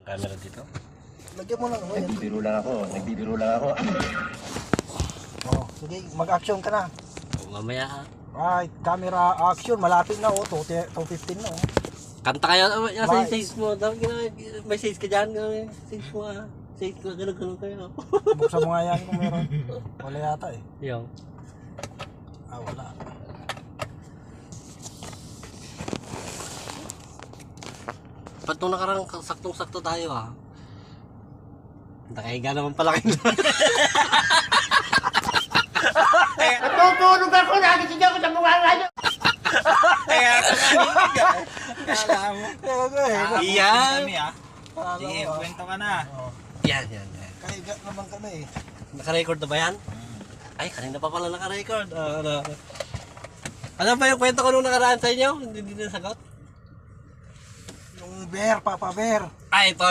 Camera dito. Lagyan mo lang. Nagbibiro lang ako. Oh, sige, mag-action ka na. Mamaya. Right, camera action. Malapit na oh. 2:15 na oh. Kanta kayo. Yan sa Bye. stage mo. May stage ka dyan. Stage mo ah. Stage ko. Ganun kayo. Buksan mo nga yan kung meron. Wala yata eh. Yung. Wala. Ba't nung nakarang saktong-sakto tayo ah? Nakahiga naman pala kayo. Natutulog ako, nagising ako sa mukha nga nyo. Iyan! Sige, kwento ka na. Yan. Kahiga naman kami eh. Naka-record na ba yan? Ay, kanina pa pala naka-record. Ano ba yung kwento ko nung nakaraan sa inyo? Hindi na sagot? Yung bear, Papa Bear. Ay, ito.